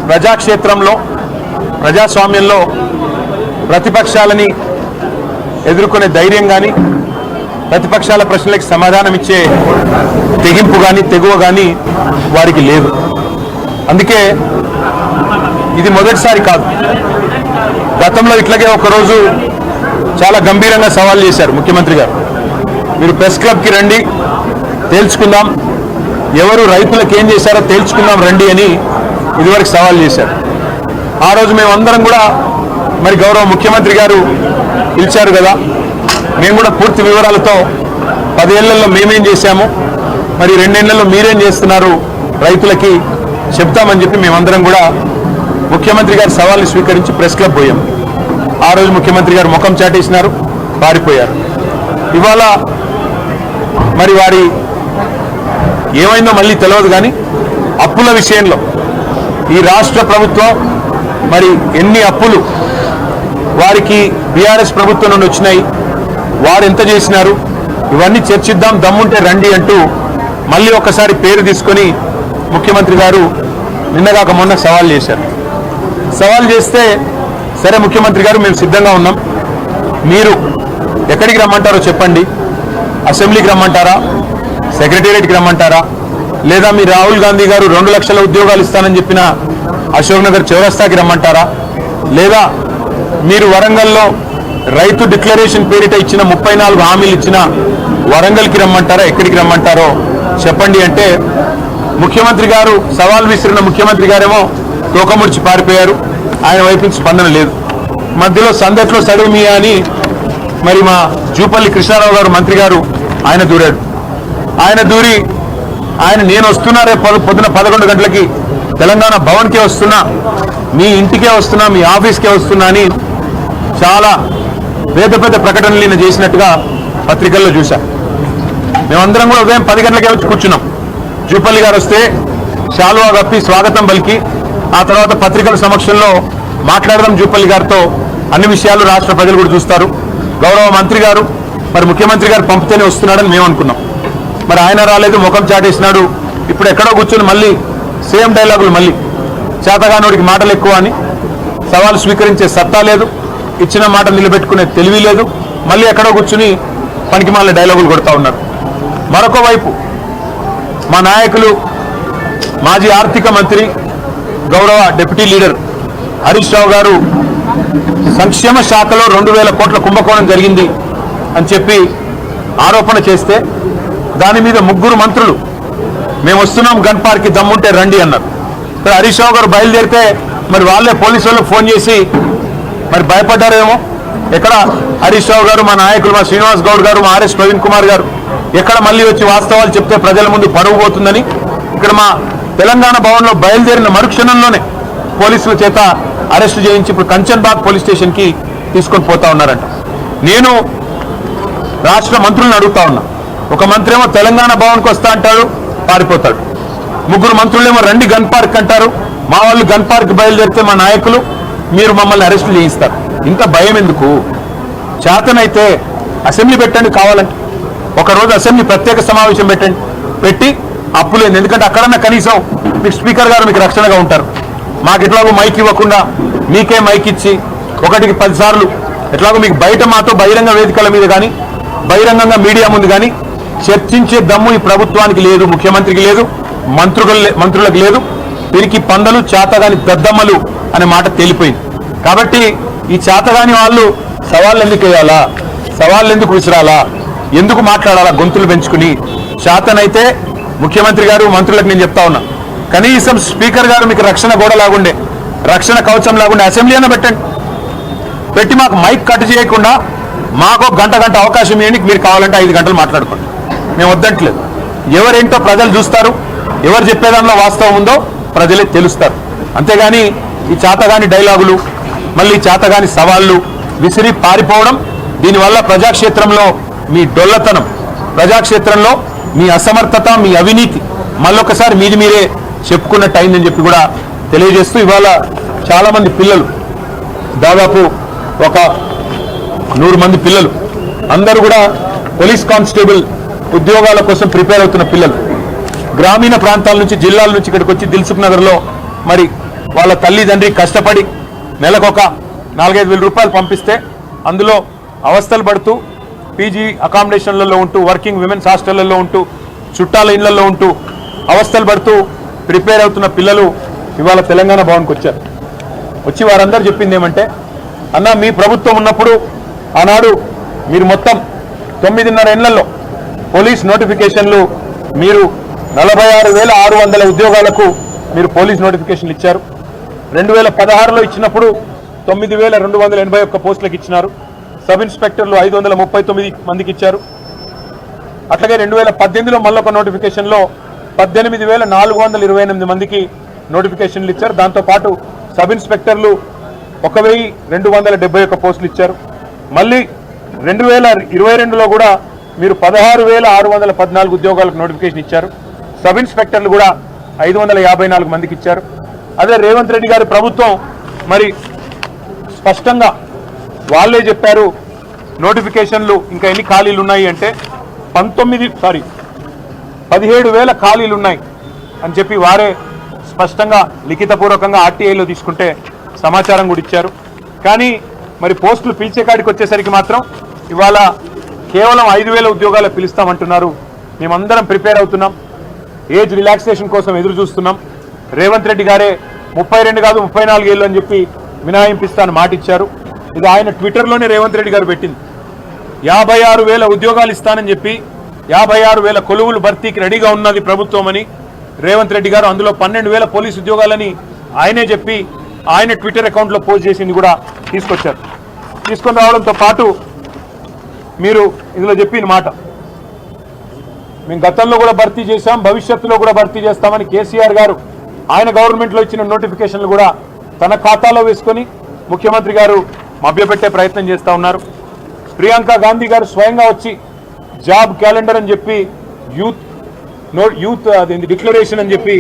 ప్రజాక్షేత్రంలో ప్రజాస్వామ్యంలో ప్రతిపక్షాలని ఎదుర్కొనే ధైర్యం కానీ ప్రతిపక్షాల ప్రశ్నలకు సమాధానం ఇచ్చే తెగింపు కానీ తెగువ కానీ వారికి లేదు. అందుకే ఇది మొదటిసారి కాదు. గతంలో ఇట్లాగే ఒకరోజు చాలా గంభీరంగా సవాల్ చేశారు ముఖ్యమంత్రి గారు. మీరు ప్రెస్ క్లబ్కి రండి, తేల్చుకుందాం, ఎవరు రైతులకు ఏం చేశారో తేల్చుకుందాం రండి అని ఇదివరకు సవాల్ చేశారు. ఆ రోజు మేమందరం కూడా మరి గౌరవ ముఖ్యమంత్రి గారు పిలిచారు కదా, మేము కూడా పూర్తి వివరాలతో 10 ఏళ్లలో మేమేం చేశాము, మరి 2 ఏళ్లలో మీరేం చేస్తున్నారు రైతులకి చెప్తామని చెప్పి మేమందరం కూడా ముఖ్యమంత్రి గారి సవాల్ని స్వీకరించి ప్రెస్ క్లబ్ పోయాం. ఆ రోజు ముఖ్యమంత్రి గారు ముఖం చాటేసినారు, పారిపోయారు. ఇవాళ మరి వారి ఏమైందో మళ్ళీ తెలియదు కానీ అప్పుల విషయంలో ఈ రాష్ట్ర ప్రభుత్వం మరి ఎన్ని అప్పులు వారికి బీఆర్ఎస్ ప్రభుత్వం నుండి వచ్చినాయి, వారు ఎంత చేసినారు, ఇవన్నీ చర్చిద్దాం, దమ్ముంటే రండి అంటూ మళ్ళీ ఒకసారి పేరు తీసుకొని ముఖ్యమంత్రి గారు నిన్నగాక మొన్న సవాల్ చేశారు. సవాల్ చేస్తే సరే ముఖ్యమంత్రి గారు మేము సిద్ధంగా ఉన్నాం, మీరు ఎక్కడికి రమ్మంటారో చెప్పండి, అసెంబ్లీకి రమ్మంటారా, సెక్రటేరియట్కి రమ్మంటారా, లేదా మీ రాహుల్ గాంధీ గారు 2 లక్షల ఉద్యోగాలు ఇస్తానని చెప్పిన అశోక్ నగర్ చౌరస్తాకి రమ్మంటారా, లేదా మీరు వరంగల్లో రైతు డిక్లరేషన్ పేరిట ఇచ్చిన 34 హామీలు ఇచ్చిన వరంగల్కి రమ్మంటారా, ఎక్కడికి రమ్మంటారో చెప్పండి అంటే ముఖ్యమంత్రి గారు సవాల్ విసిరిన ముఖ్యమంత్రి గారేమో తోకముడిచి పారిపోయారు. ఆయన వైపు నుంచి స్పందన లేదు. మధ్యలో సందట్లో సడేమియా అని మరి మా జూపల్లి కృష్ణారావు గారు మంత్రి గారు ఆయన దూరాడు. ఆయన దూరి నేను వస్తున్నా, రేపు పొద్దున 11 గంటలకి తెలంగాణ భవన్కే వస్తున్నా, మీ ఇంటికే వస్తున్నా, మీ ఆఫీస్కే వస్తున్నా అని చాలా పెద్ద పెద్ద ప్రకటనలు ఈయన చేసినట్టుగా పత్రికల్లో చూశా. మేమందరం కూడా ఉదయం 10 గంటలకే వచ్చి కూర్చున్నాం. జూపల్లి గారు వస్తే శాలువా కప్పి స్వాగతం పలికి ఆ తర్వాత పత్రికల సమక్షంలో మాట్లాడదాం జూపల్లి గారితో, అన్ని విషయాలు రాష్ట్ర ప్రజలు కూడా చూస్తారు. గౌరవ మంత్రి గారు మరి ముఖ్యమంత్రి గారు పంపితేనే వస్తున్నాడని మేము అనుకున్నాం. మరి ఆయన రాలేదు, ముఖం చాటేసినాడు. ఇప్పుడు ఎక్కడో కూర్చొని మళ్ళీ సేమ్ డైలాగులు, మళ్ళీ చేతగానోడికి మాటలు ఎక్కువ అని, సవాలు స్వీకరించే సత్తా లేదు, ఇచ్చిన మాట నిలబెట్టుకునే తెలివి లేదు, మళ్ళీ ఎక్కడో కూర్చుని పనికిమాలిన డైలాగులు కొడతా ఉన్నారు. మరొక వైపు మా నాయకులు మాజీ ఆర్థిక మంత్రి గౌరవ డిప్యూటీ లీడర్ హరీష్ రావు గారు సంక్షేమ శాఖలో 2000 కోట్ల కుంభకోణం జరిగింది అని చెప్పి ఆరోపణ చేస్తే దాని మీద 3 మంత్రులు మేము వస్తున్నాం గన్ పార్క్కి దమ్ముంటే రండి అన్నారు. హరీష్ రావు గారు బయలుదేరితే మరి వాళ్ళే పోలీసు వాళ్ళకి ఫోన్ చేసి మరి భయపడ్డారేమో. ఎక్కడ హరీష్ రావు గారు, మా నాయకులు మా శ్రీనివాస్ గౌడ్ గారు, మా ఆర్ఎస్ ప్రవీణ్ కుమార్ గారు ఎక్కడ మళ్ళీ వచ్చి వాస్తవాలు చెప్తే ప్రజల ముందు పరువు పోతుందని ఇక్కడ మా తెలంగాణ భవన్లో బయలుదేరిన మరుక్షణంలోనే పోలీసుల చేత అరెస్టు చేయించి ఇప్పుడు కంచన్బాగ్ పోలీస్ స్టేషన్కి తీసుకొని పోతా ఉన్నారంట. నేను రాష్ట్ర మంత్రులను అడుగుతా ఉన్నా. ఒక మంత్రి ఏమో తెలంగాణ భవన్కి వస్తా అంటాడు, పారిపోతాడు. 3 మంత్రులేమో రండి గన్ పార్క్ అంటారు. మా వాళ్ళు గన్ పార్క్ బయలుదేరితే మా నాయకులు మీరు మమ్మల్ని అరెస్టు చేయిస్తారు. ఇంత భయం ఎందుకు? చేతనైతే అసెంబ్లీ పెట్టండి, కావాలంటే ఒకరోజు అసెంబ్లీ ప్రత్యేక సమావేశం పెట్టి అప్పులేదు. ఎందుకంటే అక్కడన్నా కనీసం మీకు స్పీకర్ గారు మీకు రక్షణగా ఉంటారు. మాకు ఎట్లాగో మైక్ ఇవ్వకుండా మీకే మైక్ ఇచ్చి 1కి 10 సార్లు ఎట్లాగో మీకు బయట మాతో బహిరంగ వేదికల మీద కానీ బహిరంగంగా మీడియా ముందు కానీ చర్చించే దమ్ము ఈ ప్రభుత్వానికి లేదు, ముఖ్యమంత్రికి లేదు, మంత్రులకు లేదు. వీరికి పందలు చేతగాని దద్దమ్మలు అనే మాట తేలిపోయింది. కాబట్టి ఈ చేతగాని వాళ్ళు సవాళ్ళు ఎందుకు వేయాలా, సవాళ్ళు ఎందుకు విసిరాలా, ఎందుకు మాట్లాడాలా గొంతులు పెంచుకుని? చేతనైతే ముఖ్యమంత్రి గారు మంత్రులకు నేను చెప్తా ఉన్నా, కనీసం స్పీకర్ గారు మీకు రక్షణ గోడ లాగుండే, రక్షణ కవచం లాగుండే అసెంబ్లీ అయినా పెట్టండి. పెట్టి మాకు మైక్ కట్ చేయకుండా మాకు గంట అవకాశం ఇవ్వండి. మీరు కావాలంటే 5 గంటలు మాట్లాడుకోండి, మేము వద్దంటలేదు. ఎవరేంటో ప్రజలు చూస్తారు, ఎవరు చెప్పేదానిలో వాస్తవం ఉందో ప్రజలే తెలుస్తారు. అంతేగాని ఈ చేతగాని డైలాగులు, మళ్ళీ చేతగాని సవాళ్ళు విసిరి పారిపోవడం, దీనివల్ల ప్రజాక్షేత్రంలో మీ డొల్లతనం, ప్రజాక్షేత్రంలో మీ అసమర్థత, మీ అవినీతి మళ్ళొకసారి మీరే చెప్పుకున్నట్టు అయిందని చెప్పి కూడా తెలియజేస్తూ, ఇవాళ చాలామంది పిల్లలు, దాదాపు ఒక 100 మంది పిల్లలు, అందరూ కూడా పోలీస్ కానిస్టేబుల్ ఉద్యోగాల కోసం ప్రిపేర్ అవుతున్న పిల్లలు, గ్రామీణ ప్రాంతాల నుంచి జిల్లాల నుంచి ఇక్కడికి వచ్చి దిల్సుఖ్ నగర్లో మరి వాళ్ళ తల్లిదండ్రి కష్టపడి నెలకొక 4-5 వేల రూపాయలు పంపిస్తే అందులో అవస్థలు పడుతూ పీజీ అకామిడేషన్లలో ఉంటూ వర్కింగ్ విమెన్స్ హాస్టళ్లలో ఉంటూ చుట్టాల ఇళ్లలో ఉంటూ అవస్థలు పడుతూ ప్రిపేర్ అవుతున్న పిల్లలు ఇవాళ తెలంగాణ భవన్కి వచ్చారు. వచ్చి వారందరూ చెప్పింది ఏమంటే, అన్న మీ ప్రభుత్వం ఉన్నప్పుడు ఆనాడు మీరు మొత్తం 9.5 ఏళ్లలో పోలీస్ నోటిఫికేషన్లు మీరు 46,600 ఉద్యోగాలకు మీరు పోలీస్ నోటిఫికేషన్లు ఇచ్చారు. 2016లో ఇచ్చినప్పుడు 9,281 పోస్టులకు ఇచ్చినారు. సబ్ ఇన్స్పెక్టర్లు 539 మందికి ఇచ్చారు. అట్లాగే 2018లో మళ్ళొక నోటిఫికేషన్లో 18,428 మందికి నోటిఫికేషన్లు ఇచ్చారు. దాంతోపాటు సబ్ ఇన్స్పెక్టర్లు 1,271 పోస్టులు ఇచ్చారు. మళ్ళీ 2022లో కూడా మీరు 16,614 ఉద్యోగాలకు నోటిఫికేషన్ ఇచ్చారు. సబ్ ఇన్స్పెక్టర్లు కూడా 554 మందికి ఇచ్చారు. అదే రేవంత్ రెడ్డి గారి ప్రభుత్వం మరి స్పష్టంగా వాళ్ళే చెప్పారు నోటిఫికేషన్లు ఇంకా ఎన్ని ఖాళీలు ఉన్నాయి అంటే 17,000 ఖాళీలు ఉన్నాయి అని చెప్పి వారే స్పష్టంగా లిఖితపూర్వకంగా ఆర్టీఐలో తీసుకుంటే సమాచారం కూడా ఇచ్చారు. కానీ మరి పోస్టులు పిలిచే కాడికి వచ్చేసరికి మాత్రం ఇవాళ కేవలం 5,000 ఉద్యోగాలు పిలుస్తామంటున్నారు. మేమందరం ప్రిపేర్ అవుతున్నాం, ఏజ్ రిలాక్సేషన్ కోసం ఎదురు చూస్తున్నాం. రేవంత్ రెడ్డి గారే 32 కాదు 34 ఏళ్ళు అని చెప్పి మినహాయింపిస్తాను మాట ఇచ్చారు. ఇది ఆయన ట్విట్టర్లోనే రేవంత్ రెడ్డి గారు పెట్టింది. 56,000 ఉద్యోగాలు ఇస్తానని చెప్పి 56,000 కొలువులు భర్తీకి రెడీగా ఉన్నది ప్రభుత్వం అని రేవంత్ రెడ్డి గారు అందులో 12,000 పోలీసు ఉద్యోగాలని ఆయనే చెప్పి ఆయన ట్విట్టర్ అకౌంట్లో పోస్ట్ చేసింది కూడా తీసుకొచ్చారు. తీసుకొని రావడంతో పాటు మీరు ఇందులో చెప్పిన మాట, మేము గతంలో కూడా భర్తీ చేశాం, భవిష్యత్తులో కూడా భర్తీ చేస్తామని కేసీఆర్ గారు ఆయన గవర్నమెంట్లో ఇచ్చిన నోటిఫికేషన్లు కూడా తన ఖాతాలో వేసుకొని ముఖ్యమంత్రి గారు మభ్యపెట్టే ప్రయత్నం చేస్తూ ఉన్నారు. ప్రియాంక గాంధీ గారు స్వయంగా వచ్చి జాబ్ క్యాలెండర్ అని చెప్పి యూత్ డిక్లరేషన్ అని చెప్పి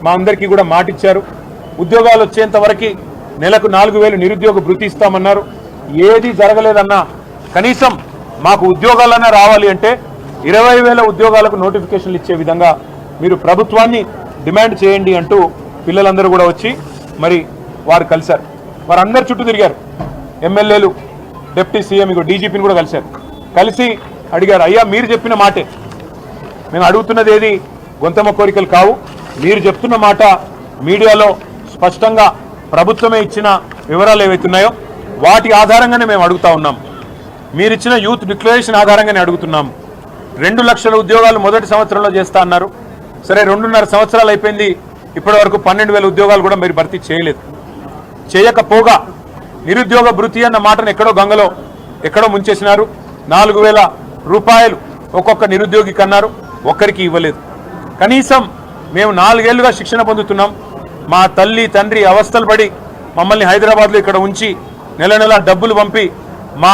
మా అందరికీ కూడా మాట ఇచ్చారు. ఉద్యోగాలు వచ్చేంత వరకు నెలకు 4,000 నిరుద్యోగ భృతి ఇస్తామన్నారు. ఏది జరగలేదన్నా కనీసం మాకు ఉద్యోగాలన్నా రావాలి అంటే 20,000 ఉద్యోగాలకు నోటిఫికేషన్లు ఇచ్చే విధంగా మీరు ప్రభుత్వాన్ని డిమాండ్ చేయండి అంటూ పిల్లలందరూ కూడా వచ్చి మరి వారు కలిశారు. వారందరు చుట్టూ తిరిగారు. ఎమ్మెల్యేలు, డిప్యూటీ సీఎం, డీజీపీని కూడా కలిశారు. కలిసి అడిగారు, అయ్యా మీరు చెప్పిన మాటే, మేము అడుగుతున్నది ఏది గొంతమ్మ కోరికలు కావు, మీరు చెప్తున్న మాట మీడియాలో స్పష్టంగా ప్రభుత్వమే ఇచ్చిన వివరాలు ఏవైతున్నాయో వాటి ఆధారంగానే మేము అడుగుతా ఉన్నాం. మీరిచ్చిన యూత్ డిక్లరేషన్ ఆధారంగానే అడుగుతున్నాం. 2 లక్షల ఉద్యోగాలు మొదటి సంవత్సరంలో చేస్తా అన్నారు. సరే 2.5 సంవత్సరాలు అయిపోయింది, ఇప్పటి వరకు 12,000 ఉద్యోగాలు కూడా మీరు భర్తీ చేయలేదు. చేయకపోగా నిరుద్యోగ భృతి అన్న మాటను ఎక్కడో గంగలో ఎక్కడో ముంచేసినారు. 4,000 రూపాయలు ఒక్కొక్క నిరుద్యోగికి అన్నారు, ఒక్కరికి ఇవ్వలేదు. కనీసం మేము 4 ఏళ్లుగా శిక్షణ పొందుతున్నాం, మా తల్లి తండ్రి అవస్థలు పడి మమ్మల్ని హైదరాబాద్లో ఇక్కడ ఉంచి నెల నెల డబ్బులు పంపి మా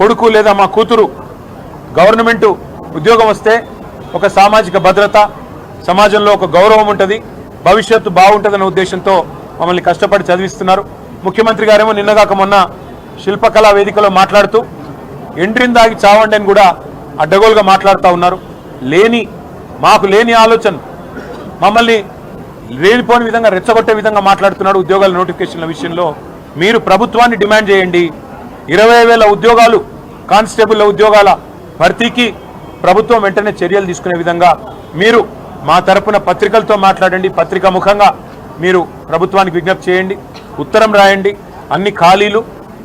కొడుకు లేదా మా కూతురు గవర్నమెంట్ ఉద్యోగం వస్తే ఒక సామాజిక భద్రత, సమాజంలో ఒక గౌరవం ఉంటుంది, భవిష్యత్తు బాగుంటుందనే ఉద్దేశంతో మమ్మల్ని కష్టపడి చదివిస్తున్నారు. ముఖ్యమంత్రి గారేమో నిన్నగాక మొన్న శిల్పకళా వేదికలో మాట్లాడుతూ ఎంట్రీని దాగి చావండి అని కూడా అడ్డగోలుగా మాట్లాడుతూ ఉన్నారు. మాకు లేని ఆలోచన, మమ్మల్ని లేనిపోని విధంగా రెచ్చగొట్టే విధంగా మాట్లాడుతున్నాడు. ఉద్యోగాల నోటిఫికేషన్ల విషయంలో మీరు ప్రభుత్వాన్ని డిమాండ్ చేయండి. 20,000 ఉద్యోగాలు కానిస్టేబుల్ల ఉద్యోగాల భర్తీకి ప్రభుత్వం వెంటనే చర్యలు తీసుకునే విధంగా మీరు మా తరపున పత్రికలతో మాట్లాడండి, పత్రికా ముఖంగా మీరు ప్రభుత్వానికి విజ్ఞప్తి చేయండి, ఉత్తరం రాయండి, అన్ని ఖాళీలు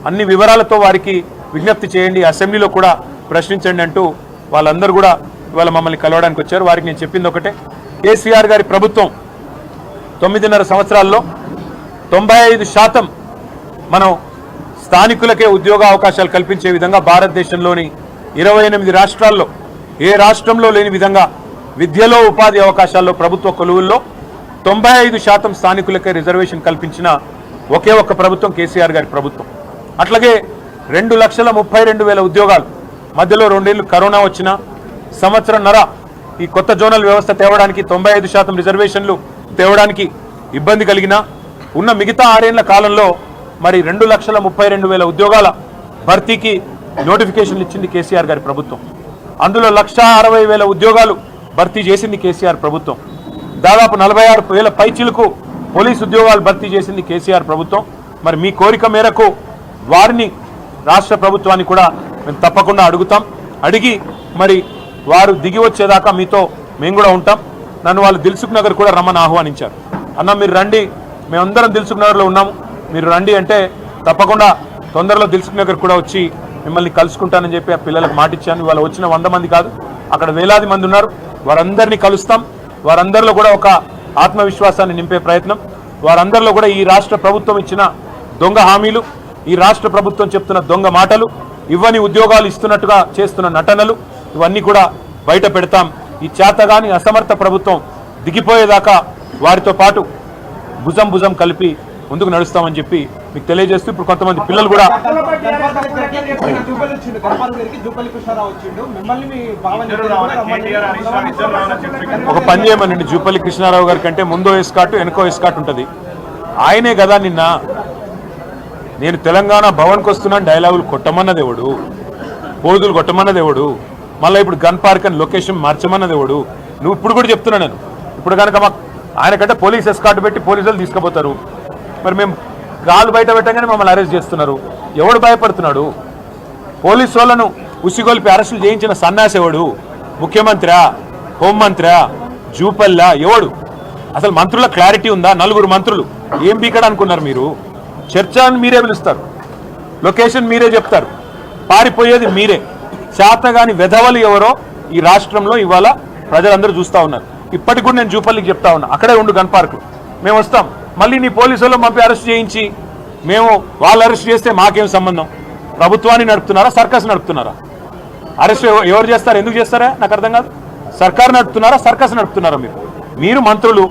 అన్ని వివరాలతో వారికి విజ్ఞప్తి చేయండి, అసెంబ్లీలో కూడా ప్రశ్నించండి అంటూ వాళ్ళందరూ కూడా ఇవాళ మమ్మల్ని కలవడానికి వచ్చారు. వారికి నేను చెప్పింది ఒకటే, కేసీఆర్ గారి ప్రభుత్వం 9.5 సంవత్సరాల్లో 95% మనం స్థానికులకే ఉద్యోగ అవకాశాలు కల్పించే విధంగా భారతదేశంలోని 28 రాష్ట్రాల్లో ఏ రాష్ట్రంలో లేని విధంగా విద్యలో ఉపాధి అవకాశాల్లో ప్రభుత్వ కొలువుల్లో 95% స్థానికులకే రిజర్వేషన్ కల్పించిన ఒకే ఒక్క ప్రభుత్వం కేసీఆర్ గారి ప్రభుత్వం. అట్లాగే 2,32,000 ఉద్యోగాలు మధ్యలో 2 ఏళ్ళు కరోనా వచ్చిన సంవత్సరంన్నర ఈ కొత్త జోనల్ వ్యవస్థ తేవడానికి 95% రిజర్వేషన్లు తేవడానికి ఇబ్బంది కలిగిన ఉన్న మిగతా 6 ఏళ్ల కాలంలో మరి 2,32,000 ఉద్యోగాల భర్తీకి నోటిఫికేషన్లు ఇచ్చింది కేసీఆర్ గారి ప్రభుత్వం. అందులో 1,60,000 ఉద్యోగాలు భర్తీ చేసింది కేసీఆర్ ప్రభుత్వం. దాదాపు 46,000 పైచీలకు పోలీసు ఉద్యోగాలు భర్తీ చేసింది కేసీఆర్ ప్రభుత్వం. మరి మీ కోరిక మేరకు వారిని రాష్ట్ర ప్రభుత్వాన్ని కూడా మేము తప్పకుండా అడుగుతాం. అడిగి మరి వారు దిగి వచ్చేదాకా మీతో మేము కూడా ఉంటాం. నన్ను వాళ్ళు దిల్సుఖ్ నగర్ కూడా రమ్మని ఆహ్వానించారు. అన్న మీరు రండి, మేమందరం దిల్సుఖ్ నగర్లో ఉన్నాము, మీరు రండి అంటే తప్పకుండా తొందరలో దిల్సుఖ్ నగర్ కూడా వచ్చి మిమ్మల్ని కలుసుకుంటానని చెప్పి ఆ పిల్లలకు మాటిచ్చాను. ఇవాళ వచ్చిన 100 మంది కాదు, అక్కడ వేలాది మంది ఉన్నారు. వారందరినీ కలుస్తాం. వారందరిలో కూడా ఒక ఆత్మవిశ్వాసాన్ని నింపే ప్రయత్నం, వారందరిలో కూడా ఈ రాష్ట్ర ప్రభుత్వం ఇచ్చిన దొంగ హామీలు, ఈ రాష్ట్ర ప్రభుత్వం చెప్తున్న దొంగ మాటలు, ఇవ్వని ఉద్యోగాలు ఇస్తున్నట్టుగా చేస్తున్న నటనలు, ఇవన్నీ కూడా బయట పెడతాం. ఈ చేతగాని అసమర్థ ప్రభుత్వం దిగిపోయేదాకా వారితో పాటు భుజం భుజం కలిపి ముందుకు నడుస్తామని చెప్పి మీకు తెలియజేస్తూ, ఇప్పుడు కొంతమంది పిల్లలు కూడా ఒక పని చేయమనండి. జూపల్లి కృష్ణారావు గారి కంటే ముందో ఎస్కాట్ వెనుకో ఎస్కాట్ ఉంటుంది. ఆయనే కదా నిన్న నేను తెలంగాణ భవన్కి వస్తున్నాను డైలాగులు కొట్టమన్నది ఎవడు, పోదులు కొట్టమన్నది ఎవడు, మళ్ళీ ఇప్పుడు గన్ పార్క్ అని లొకేషన్ మార్చమన్నది ఎవడు? నువ్వు ఇప్పుడు కూడా చెప్తున్నా నేను. ఇప్పుడు కనుక మాకు ఆయన కంటే పోలీస్ ఎస్కాట్ పెట్టి పోలీసులు తీసుకుపోతారు. మరి మేము గాలు బయట పెట్టగానే మమ్మల్ని అరెస్ట్ చేస్తున్నారు. ఎవడు భయపడుతున్నాడు? పోలీసు వాళ్ళను ఉసిగొల్పి అరెస్టులు చేయించిన సన్నాసి ఎవడు? ముఖ్యమంత్రి, హోంమంత్రి, జూపల్లా ఎవడు? అసలు మంత్రుల క్లారిటీ ఉందా? 4 మంత్రులు ఏం బీకడ అనుకున్నారు మీరు? చర్చ అని మీరే పిలుస్తారు, లొకేషన్ మీరే చెప్తారు, పారిపోయేది మీరే. చేతగాని వెధవలు ఎవరో ఈ రాష్ట్రంలో ఇవాళ ప్రజలందరూ చూస్తూ ఉన్నారు. ఇప్పటికి కూడా నేను జూపల్లికి చెప్తా ఉన్నా, అక్కడే ఉండు గన్ పార్క్, మేము వస్తాం. మళ్ళీ నీ పోలీసులు పంపి అరెస్ట్ చేయించి మేము వాళ్ళు అరెస్ట్ చేస్తే మాకేం సంబంధం? ప్రభుత్వాన్ని నడుపుతున్నారా, సర్కస్ నడుపుతున్నారా? అరెస్ట్ ఎవరు చేస్తారు, ఎందుకు చేస్తారా నాకు అర్థం కాదు. సర్కారు నడుపుతున్నారా, సర్కస్ నడుపుతున్నారా? మీరు మంత్రులు,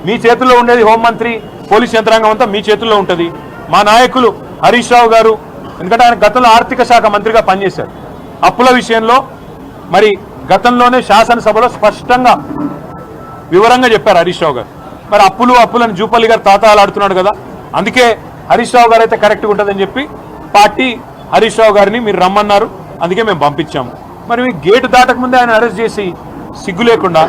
మీ చేతుల్లో ఉండేది హోంమంత్రి, పోలీస్ యంత్రాంగం అంతా మీ చేతుల్లో ఉంటుంది. మా నాయకులు హరీష్ రావు గారు, ఎందుకంటే ఆయన గతంలో ఆర్థిక శాఖ మంత్రిగా పనిచేశారు, అప్పుల విషయంలో మరి గతంలోనే శాసనసభలో స్పష్టంగా వివరంగా చెప్పారు హరీష్ రావు గారు. మరి అప్పులని జూపల్లి గారు తాతాలాడుతున్నాడు కదా, అందుకే హరీష్ రావు గారు అయితే కరెక్ట్గా ఉంటుందని చెప్పి పార్టీ హరీష్ రావు గారిని మీరు రమ్మన్నారు, అందుకే మేము పంపించాము. మరి మీ గేటు దాటక ముందే ఆయన అరెస్ట్ చేసి సిగ్గు లేకుండా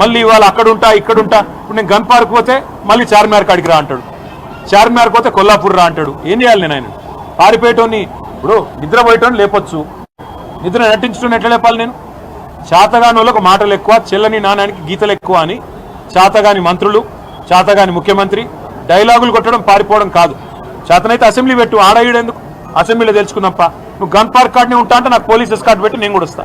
మళ్ళీ ఇవాళ అక్కడుంటా ఇక్కడుంటా, ఇప్పుడు నేను గన్ పార్క్ పోతే మళ్ళీ చార్మినార్ కాడికి రా అంటాడు, చార్మినార్ పోతే కొల్లాపూర్ రా అంటాడు. ఏం చేయాలి నేను? ఆయన పారిపోయేటోని, ఇప్పుడు నిద్రపోయేటోని లేపొచ్చు, నిద్ర నటించడం ఎట్లా లేపాలి నేను? చేతగాని వాళ్ళకు మాటలు ఎక్కువ, చెల్లని నాణానికి గీతలు ఎక్కువ అని చేతగాని మంత్రులు, చేతగాని ముఖ్యమంత్రి డైలాగులు కొట్టడం పారిపోవడం కాదు. చేతనైతే అసెంబ్లీ పెట్టు, ఆడేయడెందుకు? అసెంబ్లీలో తెలుసుకుందాంపా. నువ్వు గన్ పార్క్ కార్డ్ని ఉంటా అంటే నాకు పోలీస్ ఎస్కార్ట్ పెట్టి నేను కూడా వస్తా.